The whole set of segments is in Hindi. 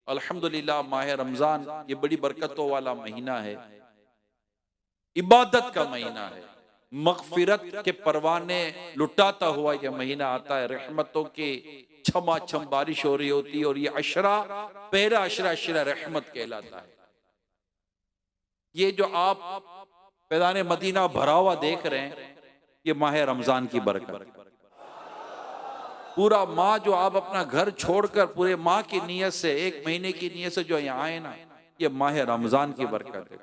अल्हम्दुलिल्लाह माह रमजान ये बड़ी बरकतों वाला महीना है, इबादत का महीना है, मगफिरत के परवाने लुटाता हुआ यह महीना आता है, रहमतों की छमाछम बारिश हो रही होती है और ये अशरा पहला अशरा अशरा रहमत कहलाता है। ये जो आप पैदाने मदीना भरा हुआ देख रहे हैं, ये माह रमजान की बरकत। पूरा माह जो आप अपना घर छोड़कर पूरे माह की नीयत से, एक महीने की नीयत से जो यहाँ आए ना, ये माह रमजान की बरकत है।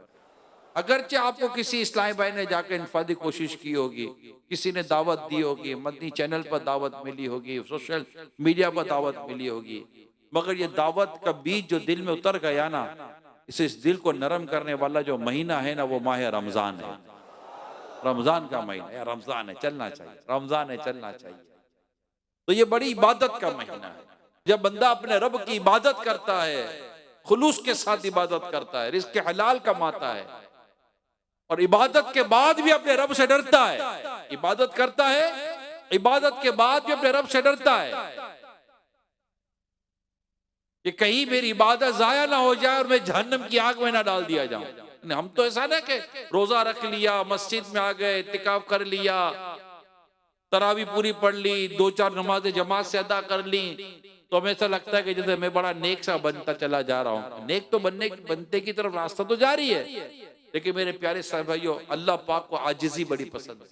अगरचे आपको किसी इस्लामी भाई ने जाकर इनफादी कोशिश की होगी, किसी ने दावत दी होगी, मदनी चैनल पर दावत मिली होगी, सोशल मीडिया पर दावत मिली होगी, मगर ये दावत का बीज जो दिल में उतर गया ना, इस दिल को नरम करने वाला जो महीना है ना, वो माह रमजान है। रमजान का महीना है, रमजान है, चलना चाहिए, रमजान है, चलना चाहिए। तो ये बड़ी इबादत का महीना है। जब बंदा अपने रब की इबादत करता है, खुलूस के साथ इबादत करता है, रिज़्क़ हलाल कमाता है और इबादत के बाद भी अपने रब से डरता है, इबादत करता है, इबादत के बाद भी अपने रब से डरता है कि कहीं मेरी इबादत जाया ना हो जाए और मैं जहन्नम की आग में ना डाल दिया जाऊं। हम तो ऐसा ना कि रोजा रख लिया, मस्जिद में आ गए, इत्तिकाफ कर लिया, तरावी पूरी पढ़ ली, 2-4 नमाजें जमात से अदा कर ली, तो हमें ऐसा लगता है कि जैसे मैं बड़ा नेक सा बनता चला जा रहा हूँ। नेक तो बनते की तरफ रास्ता तो जारी है, लेकिन मेरे प्यारे साहब भाइयों, अल्लाह पाक को आजिजी बड़ी पसंद है।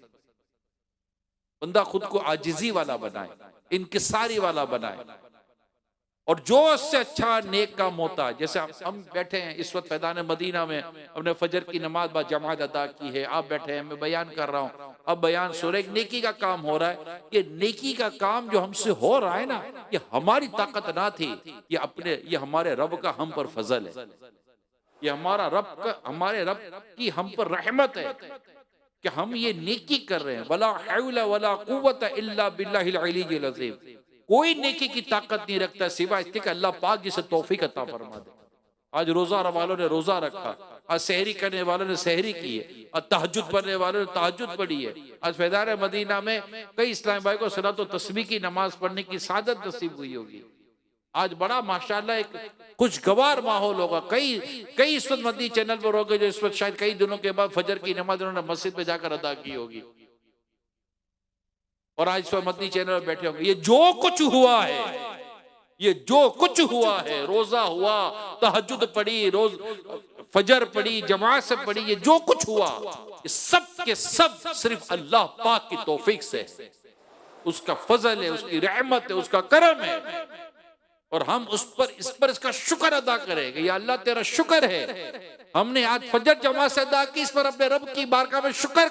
बंदा खुद को आजिजी वाला बनाए, इनकिसारी वाला बनाए, और जो उससे अच्छा नेक काम होता है। जैसे हम बैठे हैं इस वक्त फैदान मदीना में, हमने फजर की नमाज बा जमात अदा की है, आप बैठे हैं, मैं बयान कर रहा हूँ, अब बयान सुन, एक नेकी का काम हो रहा है। ये नेकी का काम जो हमसे हो रहा है ना, ये हमारी ताकत ना थी, ये हमारे रब का हम पर फजल है, ये हमारे रब की हम पर रहमत है कि हम ये नेकी कर रहे हैं। वला हौला वला कुव्वता इल्ला बिल्लाहिल अलीय्यिल अज़ीम। कोई नेकी की ताकत नहीं रखता सिवाय इसके कि अल्लाह पाक जिसे तौफीक अता फरमा दे। आज रोजा वालों ने रोजा रखा, आज सहरी करने वालों ने सहरी की है, और तहज्जुद पढ़ने वालों ने तहज्जुद पढ़ी है। आज फैज़ान मदीना में कई इस्लामी भाई को सलात व तस्बीह की नमाज पढ़ने की सादत नसीब हुई होगी। आज बड़ा माशाल्लाह एक खुशगवार माहौल होगा। कई इस वक्त मदनी चैनल पर होंगे जो इस वक्त शायद कई दिनों के बाद फजर की नमाज उन्होंने मस्जिद में जाकर अदा की होगी, और आज इस वक्त मदनी चैनल पर बैठे होंगे। ये जो कुछ हुआ है, ये जो कुछ हुआ है, रोजा हुआ, तहज्जुद पढ़ी, रोज फजर पढ़ी, जमात से पढ़ी, ये जो कुछ हुआ, ये सब के सब सिर्फ अल्लाह पाक की तौफीक से, उसका फजल है, उसकी रहमत है, उसका करम है, और हम इस पर इसका शुक्र अदा करेंगे। या अल्लाह तेरा शुक्र है, हमने आज फजर जमात से अदा की, इस पर अपने रब की बारगाह में शुक्र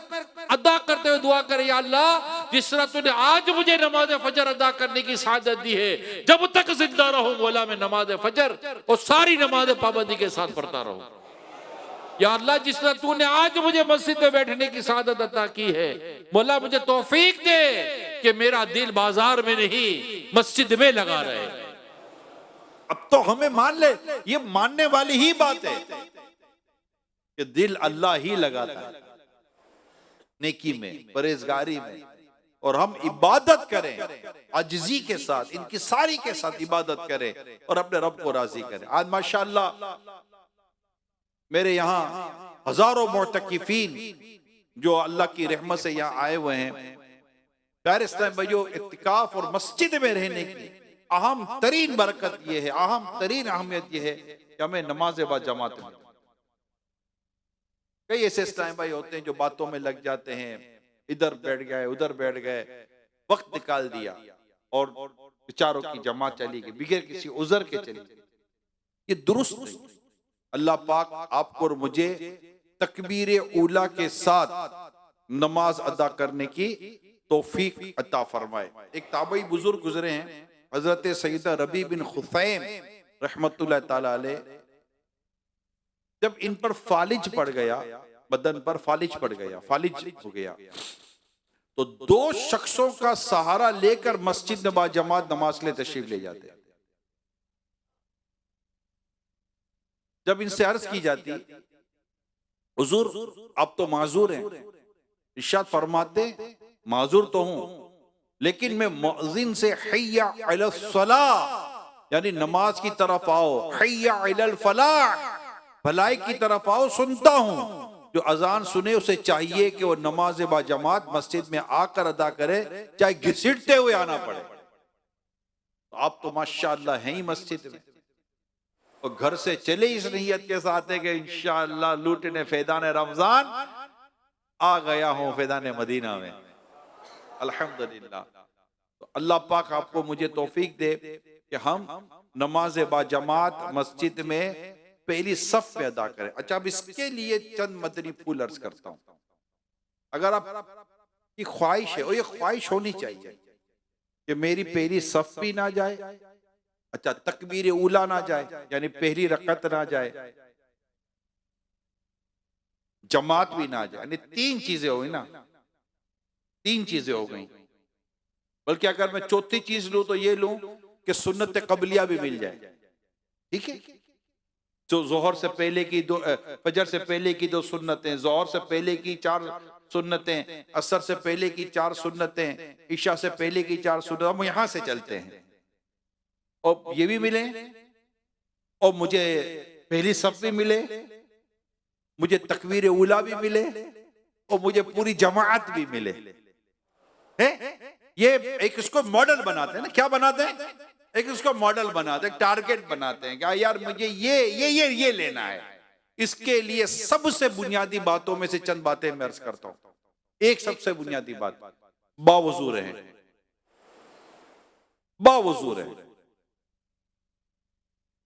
अदा करते हुए दुआ करें, या अल्लाह जिस तरह तूने आज मुझे नमाज फजर अदा करने की सादत दी है, जब तक जिंदा रहूं मौला मैं नमाज फजर और सारी नमाज पाबंदी के साथ पढ़ता रहूं। या अल्लाह जिस तरह तूने आज मुझे मस्जिद में बैठने की सादत अता की है, मौला मुझे तौफीक दे कि मेरा दिल बाजार में नहीं मस्जिद में लगा रहे। अब तो हमें मान ले, ये मानने वाली ही बात है कि दिल अल्लाह ही लगाता है नेकी में, परहेजगारी में, और हम इबादत करें आजिज़ी के साथ, इनकिसारी के साथ इबादत करें और अपने रब को राजी करें। आज माशाअल्लाह मेरे यहाँ हजारों मुअतकिफीन जो अल्लाह की रहमत से यहाँ आए हुए हैं। प्यारे इस्लाम भाइयों, इत्तिकाफ और मस्जिद में रहने की अहम तरीन बरकत यह है, अहम तरीन अहमियत यह है कि हमें नमाज बा जमात में। कई ऐसे इस्लामी भाई होते हैं जो बातों में लग जाते हैं, इधर बैठ गए, उधर बैठ गए, वक्त निकाल दिया और बेचारों की जमात चली गई, बगैर किसी उज़र के चली गई। ये दुरुस्त नहीं। अल्लाह पाक आपको और मुझे तकबीर ऊला के साथ नमाज अदा करने की तौफीक अता फरमाए। एक ताबई बुजुर्ग गुजरे हैं, हजरत सैयदा रबी बिन खुसैम रहमतुल्लाह ताला अलैह। जब इन पर फालिज पड़ गया, बदन पर फालिज पड़ गया, फालिज हो गया, तो 2 शख्सों का सहारा लेकर मस्जिद में बाजमात नमाज ले तशरीफ ले जाते। जब इनसे अर्ज की जाती, हुजूर आप तो माजूर हैं, इरशाद फरमाते माजूर तो हूं, लेकिन मैं मुअज्जिन से हय्या अला सलाह यानी नमाज की तरफ आओ, हय्या अलल फलाह, भलाई की तरफ आओ। सुनता हूं जो अजान सुने उसे चाहिए कि वो नमाज बा जमात मस्जिद में आकर अदा करे, चाहे घसीटते हुए आना पड़े। तो आप तो माशाअल्लाह हैं ही मस्जिद में, और घर से चले इस नीयत के साथ है कि इंशाअल्लाह लूटने फैदान रमजान आ गया हूं फैदान मदीना में, अल्हम्दुलिल्लाह। तो अल्लाह पाक आपको मुझे तौफीक दे कि हम नमाज बा जमात मस्जिद में पहली सफ में अदा करें। अच्छा, अब इसके लिए चंद मदनी फूल अर्ज करता हूं। अगर आप की ख्वाहिश है, और ये ख्वाहिश होनी चाहिए कि मेरी पहली सफ भी ना जाए, अच्छा तकबीर उला ना जाए यानी पहली रकत ना जाए, जमात भी ना जाए, यानी तीन चीजें हो गई ना, तीन चीजें हो गई। बल्कि अगर मैं चौथी चीज लूं तो ये लूं कि सुन्नत कबलिया भी मिल जाए। ठीक है, जो जोहर से पहले की दो, फजर से पहले की 2 सुन्नतें, जोहर से पहले की 4 सुन्नतें, असर से पहले की 4 सुन्नतें, ईशा से पहले की 4 सुन्नतें, हम यहां से चलते हैं। और ये भी मिले, और मुझे पहली सफ भी मिले, मुझे तकबीर उला भी मिले, और मुझे पूरी जमात भी मिले। है ये एक इसको मॉडल बनाते हैं ना, क्या बनाते हैं, एक इसको मॉडल बनाते हैं, टारगेट बनाते हैं कि यार मुझे ये लेना है। इसके लिए सबसे बुनियादी बातों में से चंद बातें मैं अर्ज करता हूं। एक सबसे बुनियादी बात, बावुजू रहे, बावुजू रहे।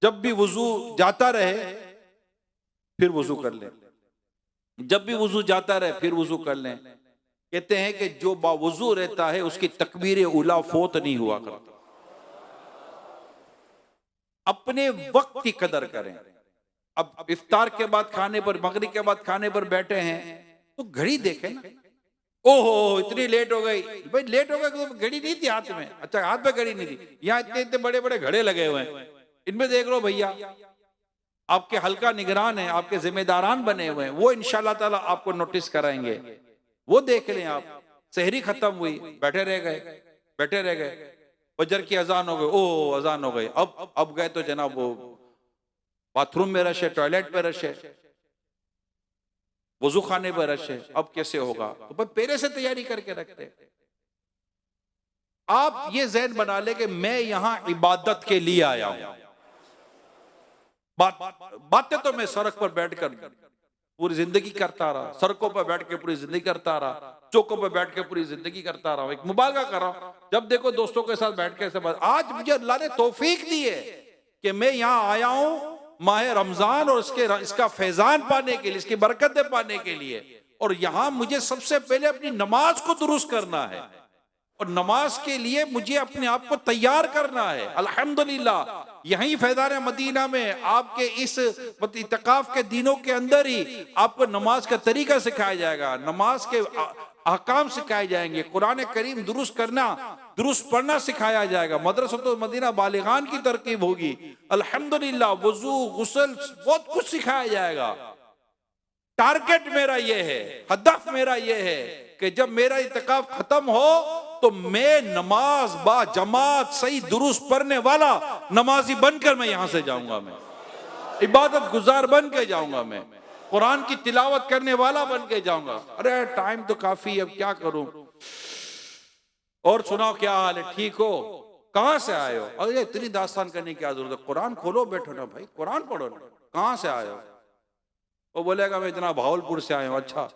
जब भी वुजू जाता रहे फिर वुजू कर लें, जब भी वुजू जाता रहे फिर वुजू कर लें। कहते हैं कि जो बावुजू रहता है उसकी तकबीर उला फोत नहीं हुआ करता। अपने वक्त की कदर करें। अब इफ्तार के बाद खाने पर, मगरिब के बाद खाने पर बैठे हैं तो घड़ी देखें ना, ओहो इतनी लेट हो गई। भाई लेट हो गई तो घड़ी नहीं थी हाथ में, अच्छा हाथ में घड़ी नहीं थी, यहाँ इतने इतने बड़े बड़े घड़े लगे हुए हैं, इनमें देख लो भैया, आपके हल्का निगरान है, आपके जिम्मेदारान बने हुए हैं, वो इंशाल्लाह ताला आपको नोटिस कराएंगे, वो देख लें आप। सहरी खत्म हुई, बैठे रह गए, बैठे रह गए, फजर की अजान हो गई, ओ अजान हो गई, अब गए तो जनाब वो बाथरूम में रश है, टॉयलेट पे रश है, वजू खाने पर रश है, अब कैसे होगा? तो बस पहले से तैयारी करके रखते हैं। आप ये ज़हन बना ले कि मैं यहां इबादत के लिए आया हूं। बातें तो मैं सड़क पर बैठकर पूरी जिंदगी करता रहा, सड़कों पर बैठ के पूरी जिंदगी करता रहा, चौकों पर बैठ के पूरी जिंदगी करता रहा, एक मुबालगा कर रहा हूं। जब देखो दोस्तों के साथ बैठ के, आज मुझे अल्लाह ने तौफीक दी है कि मैं यहां आया हूं माह रमजान और इसका फैजान पाने के लिए, इसकी बरकतें पाने के लिए। और यहां मुझे सबसे पहले अपनी नमाज को दुरुस्त करना है, और नमाज के लिए मुझे अपने आप को तैयार करना है। अल्हम्दुलिल्लाह यहीं फैज़ान मदीना में आपके इस इत्तिकाफ के दिनों के अंदर ही आपको नमाज का तरीका सिखाया जाएगा, नमाज के अहकाम सिखाए जाएंगे, कुरान करीम दुरुस्त करना, दुरुस्त पढ़ना सिखाया जाएगा, मदरसतुल मदीना बालिगान की तरकीब होगी। अल्हम्दुलिल्लाह वजू गुस्ल बहुत कुछ सिखाया जाएगा। टारगेट मेरा ये है, हदफ मेरा ये है कि जब मेरा इत्तिकाफ खत्म हो तो मैं नमाज बा जमात सही दुरुस्त पढ़ने वाला नमाजी बनकर मैं यहां से जाऊंगा, मैं इबादत गुजार बन के जाऊंगा, मैं कुरान की तिलावत करने वाला बन के जाऊंगा। अरे टाइम तो काफी, अब क्या करूं? और सुनाओ क्या हाल है, ठीक हो, कहां से आए हो? अरे इतनी दास्तान करने की क्या जरूरत है, कुरान खोलो बैठो ना भाई, कुरान पढ़ो ना। कहां से आए हो? वो बोलेगा मैं इतना भावलपुर से आया हूं। अच्छा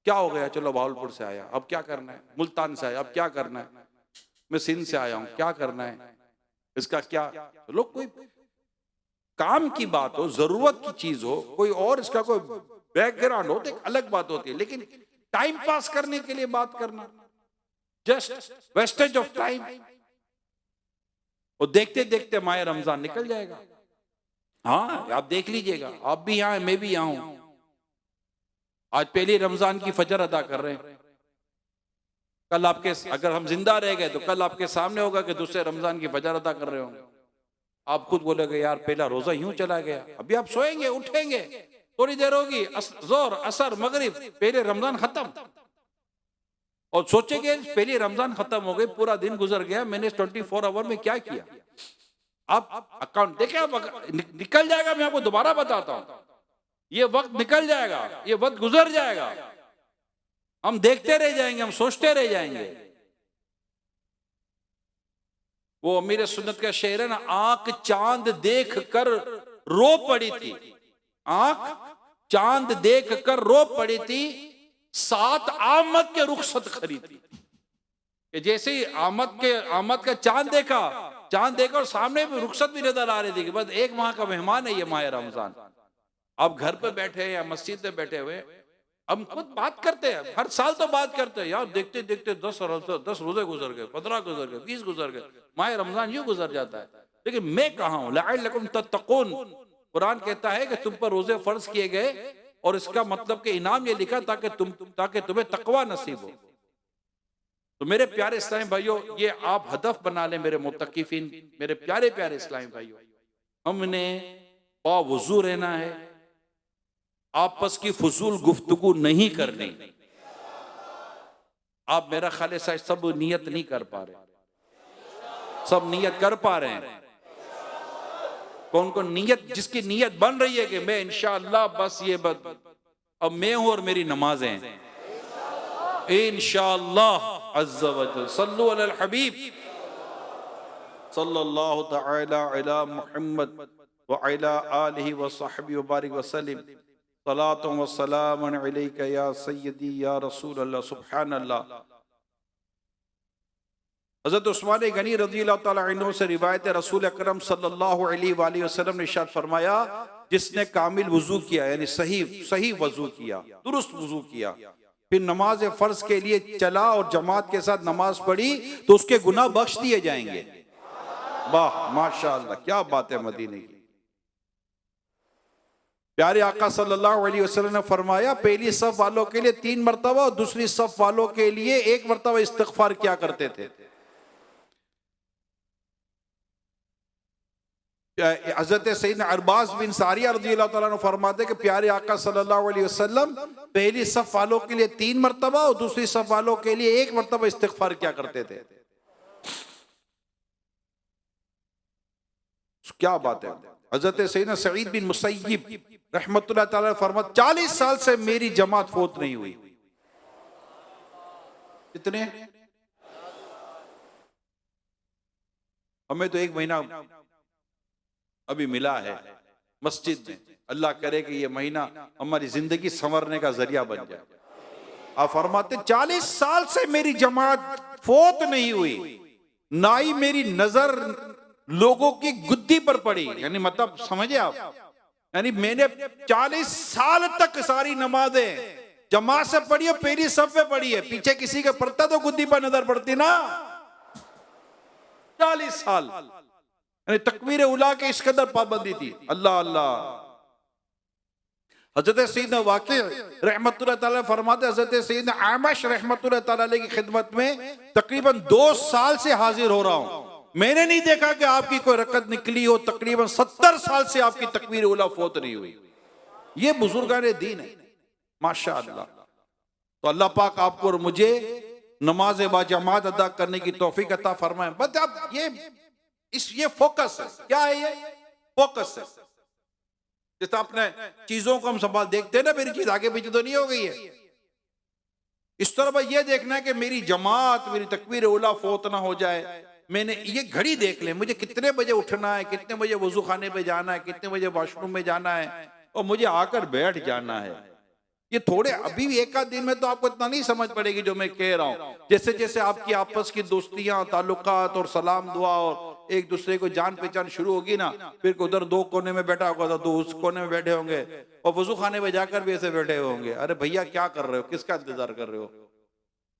क्या हो गया? चलो भावलपुर से आया, अब क्या करना है? मुल्तान से आया, अब क्या करना है? मैं सिंध से आया हूं, क्या करना है? इसका क्या? चलो कोई काम की बात हो, जरूरत की चीज हो, कोई और इसका कोई बैकग्राउंड हो तो एक अलग बात होती है, लेकिन टाइम पास करने के लिए बात करना, जस्ट वेस्टेज ऑफ टाइम। और देखते देखते माह रमजान निकल जाएगा। हाँ आप देख लीजिएगा, आप भी यहाँ मैं भी यहाँ हूं। आज पहली रमजान की फजर अदा कर रहे हैं, कल आपके, अगर हम जिंदा रह गए तो कल आपके सामने होगा कि दूसरे रमजान की फजर अदा कर रहे हो। आप खुद बोलेगे यार पहला रोजा यूं चला गया। अभी आप सोएंगे, उठेंगे, थोड़ी देर होगी, जोर असर मगरिब, पहले रमजान खत्म, और सोचेंगे पहली रमजान खत्म हो गई, पूरा दिन गुजर गया, मैंने 24 आवर में क्या किया। आप अकाउंट देखें, आप निकल जाएगा, मैं आपको दोबारा बताता हूं, ये वक्त निकल जाएगा, ये वक्त गुजर जाएगा, हम देखते रह जाएंगे, हम सोचते रह जाएंगे। वो अमीर सुन्नत का शेर है ना, आंख चांद देख कर रो पड़ी थी, आंख चांद देख कर रो पड़ी थी, सात आमद के रुखसत खरीदी। कि जैसे ही आमद का चांद देखा और सामने भी रुखसत भी नजर आ रही थी कि बस एक माह का मेहमान है ये माह रमजान। अब घर पे बैठे हैं या मस्जिद में बैठे हुए हम खुद बात करते हैं, हर साल तो बात करते हैं यार, देखते देखते 10 रोजे गुजर गए, 15 गुजर गए, 20 गुजर गए, माह रमजान यूं गुजर जाता है। लेकिन मैं कहाँ हूं, लअल्लकुम तत्तकून, कुरान कहता है कि तुम पर रोजे फर्ज किए गए और इसका मतलब कि इनाम ये लिखा ताकि तुम्हें तकवा नसीब हो। तो मेरे प्यारे इस्लामी भाइयों, ये आप हदफ बना लें मेरे मुत्तकीफिन, मेरे प्यारे प्यारे इस्लामी भाइयों, हमने बावुजू रहना है, आपस की फजूल गुफ्तगू नहीं करनी। आप मेरा ख्याल है सब नियत नहीं कर पा रहे, सब नियत कर पा रहे हैं? कौन कौन नियत, जिसकी नियत बन रही है कि मैं इंशाअल्लाह बस ये अब मैं हूं और मेरी नमाजें इंशाअल्लाह अज़्ज़ा वजल। सल्लु अलल हबीब सल्लल्लाहु तआला अला मुहम्मद व अला आलिहि व सहबिहि व बारिक वसल्लम। सलातु व सलामुन अलैका या सय्यदी या रसूल अल्लाह। सुभान अल्लाह। हज़रत उस्मान गनी रज़ियल्लाहु तआला अन्हु से रिवायत है, रसूल अकरम सल्लल्लाहु अलैहि वसल्लम ने इरशाद फरमाया, जिसने कामिल वुजू किया यानी सही वजू किया, दुरुस्त वजू किया, फिर नमाज फर्ज के लिए चला और जमात के साथ नमाज पढ़ी तो उसके गुनाह बख्श दिए जाएंगे। वाह माशाअल्लाह, क्या बात है मदीने की। प्यारे आका सल्लल्लाहु अलैहि वसल्लम ने फरमाया, पहली सफ वालों के लिए 3 मरतबा और दूसरी सफ वालों के लिए 1 मरतबा इस्तिग़फार किया करते थे। हज़रत सैयदना अरबाज बिन सारिया रज़ियल्लाहु ताला अन्हु फरमाते कि प्यारे आका सल्लल्लाहु अलैहि वसल्लम पहली सफ वालों के लिए 3 मरतबा और दूसरी सफ वालों के लिए 1 मरतबा इस्तिग़फार किया करते थे। क्या बात है। हज़रत सैयदना सईद बिन मुसय्यिब रहमतुल्लाह ताला फरमाते 40 साल से मेरी जमात फोत नहीं हुई। कितने? हमें तो 1 महीना अभी मिला है मस्जिद में। अल्लाह करे कि ये महीना हमारी जिंदगी संवरने का जरिया बन जाए। आप फरमाते 40 साल से मेरी जमात फोत नहीं हुई, ना ही मेरी नजर लोगों की गुद्दी पर पड़ी। यानी मतलब समझे आप, यानी मैंने 40 साल तक सारी नमाजें जमात से पढ़ी है, पहली सफ में पढ़ी है, पीछे किसी के पढ़ता तो गुद्दी पर नजर पड़ती ना। 40 साल तकबीर उला के इस कदर पाबंदी थी। अल्लाह अल्लाह। हजरत सैयदना वाक़ि रहमतुल्लाह ताला फरमाते, हजरत सैयदना आमश रहमतुल्लाह ताला की खिदमत में तकरीबन 2 साल से हाजिर हो रहा हूं, मैंने नहीं देखा कि आपकी कोई रकत निकली हो। तकरीबन 70 साल से आपकी तकबीर उला फोत नहीं हुई। ये बुजुर्गान दीन है माशाअल्लाह। तो अल्लाह पाक आपको और मुझे नमाज बाजमात अदा करने की तौफीक अता फरमाए। बस आप ये फोकस है। क्या है ये फोकस है। जैसे अपने चीजों को हम संभाल देखते हैं ना, मेरी चीज आगे पीछे तो नहीं हो गई है। इस तरह ये देखना है कि मेरी जमात, मेरी तकबीर उला फोत ना हो जाए। मैंने ये घड़ी देख ले, मुझे कितने बजे उठना है, कितने बजे वजू खाने पे जाना है, कितने बजे वॉशरूम में जाना है और मुझे आकर बैठ जाना है। ये थोड़े अभी भी 1 आध दिन में तो आपको इतना नहीं समझ पड़ेगी जो मैं कह रहा हूं। जैसे जैसे आपकी आपस की दोस्तियां, ताल्लुकात और सलाम दुआ और एक दूसरे को जान पहचान शुरू होगी ना, फिर उधर 2 कोने में बैठा होगा तो उस कोने में बैठे होंगे और वजू खाने में जाकर भी ऐसे बैठे होंगे। अरे भैया क्या कर रहे हो, किसका इंतजार कर रहे हो?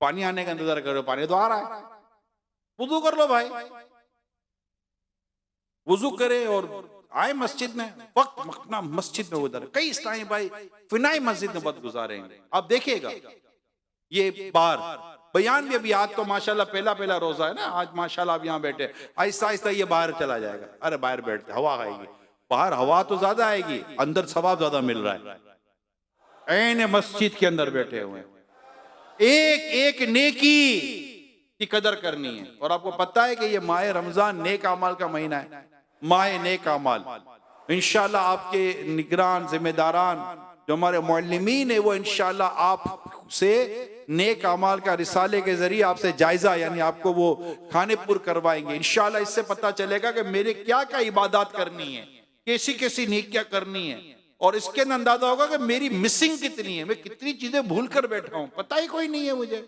पानी आने का इंतजार कर रहे हो? पानी तो आ रहा है, वजू कर लो भाई। वजू करे और आए मस्जिद में, वक्त मस्जिद में उधर कई इस्लामी भाई फिनाई मस्जिद में बद गुजारेंगे। आप देखिएगा ये बार बयान भी अभी, आज तो माशाल्लाह पहला रोजा है ना, आज माशाल्लाह आप यहाँ बैठे, आहिस्ता आहिस्ता ये बाहर चला जाएगा। अरे बाहर बैठते हवा आएगी, बाहर हवा तो ज्यादा आएगी, अंदर सवाब ज्यादा मिल रहा है। ऐन मस्जिद के अंदर बैठे हुए हैं, एक एक नेकी की कदर करनी है। और आपको पता है कि ये माह रमजान नेक अमाल का महीना है। माह नेक अमाल। इंशाल्लाह आपके निगरान जिम्मेदारान जो हमारे मुअल्लिमीन है वो इंशाल्लाह आपसे नेक अमाल का रिसाले के जरिए आपसे जायजा यानी आपको वो खाने पुर करवाएंगे इंशाल्लाह। इससे पता चलेगा कि मेरे क्या क्या इबादत करनी है, कैसी कैसी नेकियां करनी है, और इसके अंदाजा होगा कि मेरी मिसिंग कितनी है, मैं कितनी चीजें भूल कर बैठा हूं, पता ही कोई नहीं है मुझे।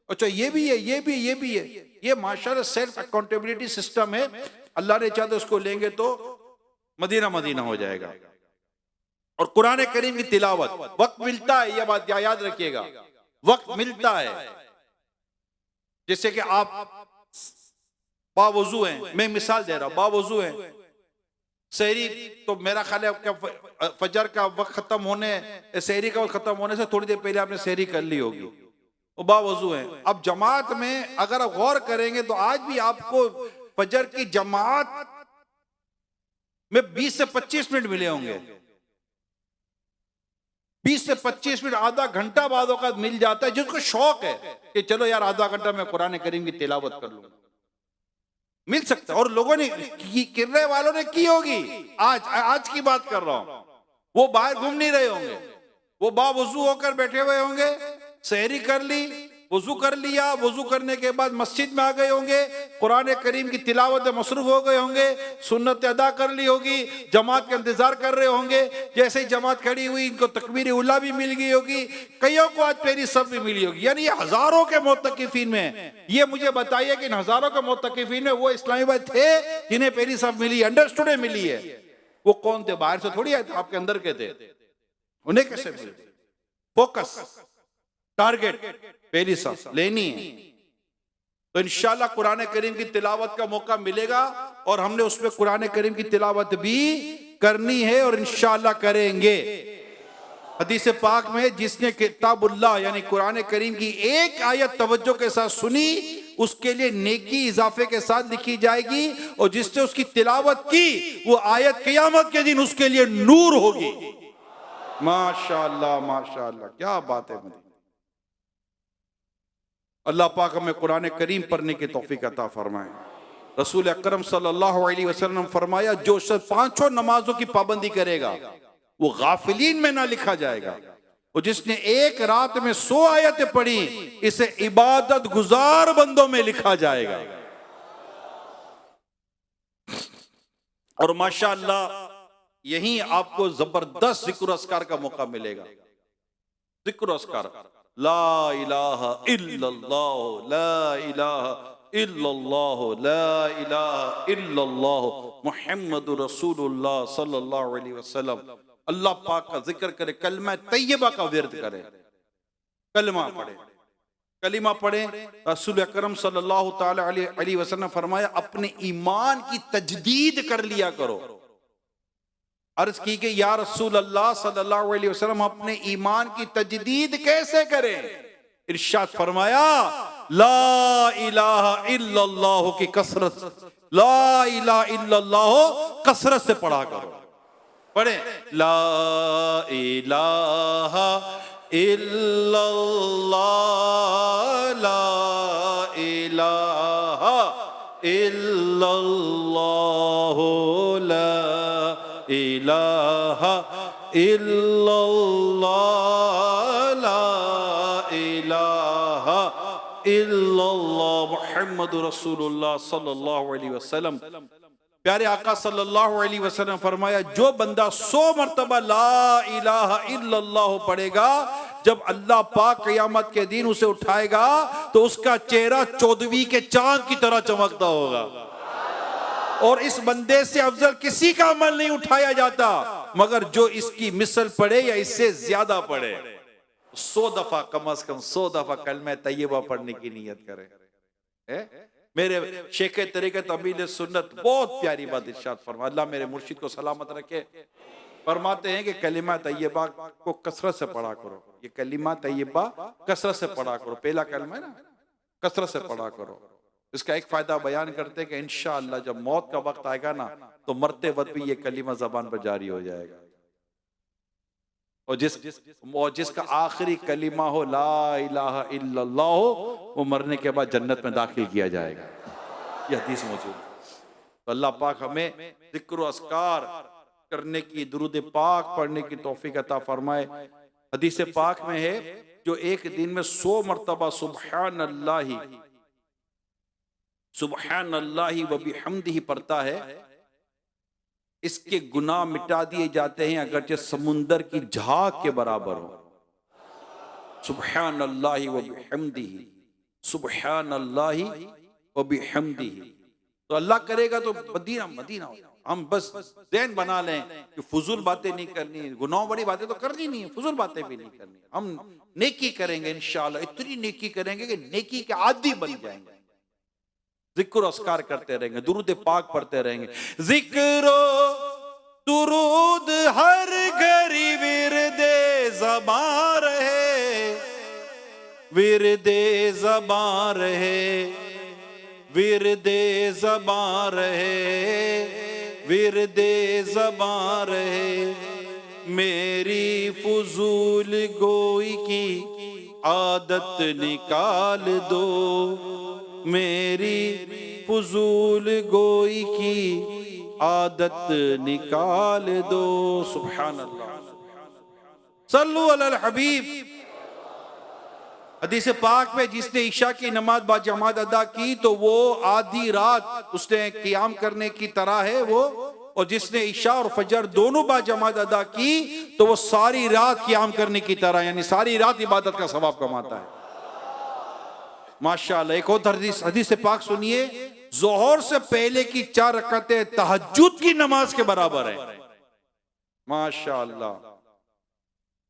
अच्छा ये भी है, ये भी, ये भी है। ये माशाल्लाह सेल्फ अकाउंटेबिलिटी सिस्टम है। अल्लाह ने चाहे तो उसको लेंगे तो मदीना मदीना हो जाएगा। और कुरान करीम की तिलावत वक्त मिलता है, यह बात याद रखिएगा, वक्त मिलता है। जैसे कि आप बावजू हैं, मैं मिसाल दे रहा हूं, बावजू हैं, सहरी तो मेरा ख्याल है फजर का वक्त खत्म होने, सहरी का वक्त खत्म होने से थोड़ी देर पहले आपने सहरी कर ली होगी, वो बावजू है। अब जमात में अगर आप गौर करेंगे तो आज भी आपको फजर की जमात में 20 से 25 मिनट मिले होंगे, 20 से 25 मिनट, आधा घंटा बाद औकात मिल जाता है जिसको शौक है कि चलो यार आधा घंटा मैं कुरान करीम की तिलावत कर लूंगा, मिल सकता है। और लोगों ने किरने वालों ने की होगी, आज की बात कर रहा हूं, वो बाहर घूम नहीं रहे होंगे, वो बावजू होकर बैठे हुए होंगे, सहरी कर ली, वजू कर लिया, वजू करने के बाद मस्जिद में आ गए होंगे, कुरान करीम की तिलावत में मसरूफ हो गए होंगे, सुन्नत अदा कर ली होगी, जमात का इंतजार कर रहे होंगे। जैसे ही जमात खड़ी हुई इनको तकबीर उला भी मिल गई होगी, कईयों को आज पहली सब भी मिली होगी। यानी ये हजारों के मोतकिफीन में, ये मुझे बताइए कि इन हजारों के मोतकिफीन में वो इस्लामी भाई थे जिन्हें पहली सब मिली, अंडरस्टूड मिली है। वो कौन थे? बाहर से थोड़ी आए थे, आपके अंदर के थे, उन्हें कैसे मिली? फोकस, टारगेट, पहली सांस लेनी है। तो इंशाल्लाह कुरान करीम की तिलावत का मौका मिलेगा और हमने उसमें कुरान करीम की तिलावत भी करनी है और इंशाल्लाह करेंगे। हदीस पाक में जिसने किताबुल्लाह यानी कुरान करीम की एक आयत तवज्जो के साथ सुनी उसके लिए नेकी इजाफे के साथ लिखी जाएगी, और जिसने उसकी तिलावत की वो आयत क़यामत के दिन उसके लिए नूर होगी। माशाअल्लाह माशाअल्लाह, क्या बात है। अल्लाह पाक हमें कुरान करीम पढ़ने की तौफीक अता फरमाए। रसूल अकरम सल्लल्लाहु अलैहि वसल्लम फरमाया, जो शख्स पांचों नमाजों की पाबंदी करेगा वो गाफिलीन में ना लिखा जाएगा, और जिसने एक रात में 100 आयतें पढ़ी इसे इबादत गुजार बंदों में लिखा जाएगा। और माशाअल्लाह यहीं आपको जबरदस्त जिक्र अस्कार का मौका मिलेगा। जिक्र अस्कार, ला इलाहा इल्लल्लाह, ला इलाहा इल्लल्लाह, ला इलाहा इल्लल्लाह मुहम्मदुर रसूलुल्लाह सल्लल्लाहु अलैहि वसल्लम। अल्लाह पाक का जिक्र करे, कलमा तैयबा का विर्द करे, कलमा पढ़े, कलिमा पढ़े। रसूल अकरम सल्लल्लाहु ताला अलैहि वसल्लम फरमाया, अपने ईमान की तजदीद कर लिया करो। अर्ज की कि या रसूल अल्लाह सल्लल्लाहु अलैहि वसल्लम अपने ईमान की तजदीद कैसे करें? इरशाद फरमाया, ला इलाहा इल्लल्लाह की कसरत, ला इलाहा इल्लल्लाह कसरत से पढ़ा करो। पढ़े, ला इलाहा इल्लल्लाह, ला इलाहा इल्लल्लाह, ला इलाहा इल्लल्लाह, ला इलाहा इल्लल्लाह मुहम्मदुर रसूलुल्लाह सल्लल्लाहु अलैहि वसल्लम। प्यारे आका सल्लल्लाहु अलैहि वसल्लम फरमाया, जो बंदा 100 मरतबा ला इलाहा इल्लल्लाह पढ़ेगा, जब अल्लाह पाक क़यामत के दिन उसे उठाएगा तो उसका चेहरा 14वीं के चांद की तरह चमकता होगा। और इस बंदे से अफजल किसी का अमल नहीं उठाया जाता मगर जो इसकी मिसल पढ़े या इससे ज्यादा पढ़े। 100 दफा, कम से कम 100 दफा कलमा तैयबा पढ़ने की नियत करे। मेरे शेख तरीक़त अमील सुन्नत बहुत प्यारी बात इरशाद फरमा, अल्लाह मेरे मुर्शिद को सलामत रखे, फरमाते हैं कि कलिमा तैयबा को कसरत से पढ़ा करो। ये कलिमा तैयबा कसरत से पढ़ा करो, पहला कलमा है ना, कसरत से पढ़ा करो। इसका एक फायदा बयान करते हैं कि इंशाअल्लाह जब मौत का वक्त आएगा ना तो मरते वक्त भी ये कलिमा जबान पर जारी हो जाएगा। और जिसका आखिरी कलिमा हो ला इलाहा इल्लल्लाह हो, वो मरने के बाद जन्नत में दाखिल किया जाएगा। ये हदीस मौजूद है। तो अल्लाह पाक हमें जिक्र अस्कार करने की, दुरूद पाक पढ़ने की तौफीक अता फरमाए। हदीस पाक में है जो एक दिन में 100 मरतबा सुबहान अल्लाही व बिहम्दिही पढ़ता है, इसके गुनाह मिटा दिए जाते हैं अगरचे समुंदर की झाग के बराबर हो। सुबहान अल्लाही व बिहम्दिही, सुबहान अल्लाही व बिहम्दिही। तो अल्लाह करेगा तो मदीना मदीना हो। हम बस ज़हन बना लें कि फुजूल बातें नहीं करनी, गुनाह बड़ी बातें तो करनी नहीं है, फुजूल बातें भी नहीं करनी। हम नेकी करेंगे इंशाअल्लाह, इतनी नेकी करेंगे कि नेकी के आदी बन जाएंगे। जिक्र अस्कार करते रहेंगे, दुरूद पाक पढ़ते रहेंगे। जिक्रो दुरूद हर घड़ी विरदे ज़बान रहे, विरदे ज़बान रहे, विरदे ज़बान रहे, विरदे ज़बान रहे। मेरी फुजूल गोई की आदत निकाल दो, मेरी फुजूल गोई की आदत निकाल दो। सुभान अल्लाह, सल्लु अलल हबीब। हदीस पाक में जिसने ईशा की नमाज बाजमात अदा की तो वो आधी रात उसने क़ियाम करने की तरह है वो, और जिसने ईशा और फजर दोनों बाजमात अदा की तो वो सारी रात क़ियाम करने की तरह, यानी सारी रात इबादत का सवाब कमाता है। माशाअल्लाह। एक और हदीस पाक सुनिए, जोहर से पहले की 4 रकातें तहज्जुद की नमाज के बराबर है। माशाअल्लाह।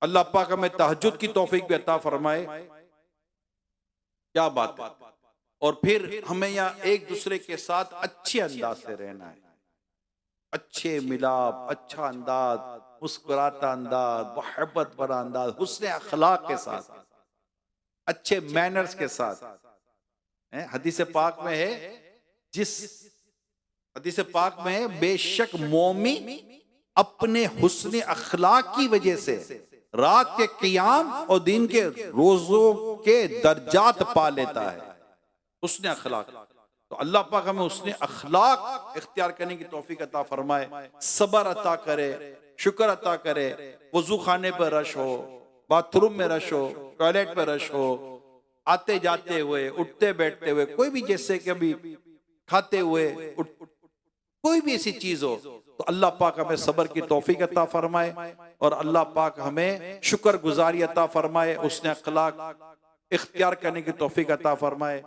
अल्लाह पाक हमें तहज्जुद की तौफीक भी अता फरमाए। क्या बात है। और फिर हमें यहाँ एक दूसरे के साथ अच्छे अंदाज से रहना है, अच्छे मिलाप, अच्छा अंदाज, मुस्कुराता अंदाज, मोहब्बत भरा अंदाज, हुस्न अखलाक के साथ, अच्छे मैनर्स के साथ। हदीस पाक में है, जिस हदीस पाक में है, बेशक मोमिन अपने हुस्न अखलाक की वजह से रात के क़ियाम और दिन के रोजों के दर्जात पा लेता है। हुस्न अखलाक, तो अल्लाह पाक हमें हुस्न अखलाक इख्तियार करने की तौफीक अता फरमाए, सब्र अता करे, शुक्र अता करे। वजू खाने पर रश हो, बाथरूम में रश हो, टॉयलेट पर रश हो, आते जाते हुए, उठते बैठते हुए, कोई भी जैसे कभी खाते हुए, कोई भी ऐसी चीज हो तो अल्लाह पाक हमें सब्र की तौफीक अता फरमाए और अल्लाह पाक हमें शुक्र गुजारी अता फरमाए, उसने अखलाक इख्तियार करने की तौफीक अता फरमाए।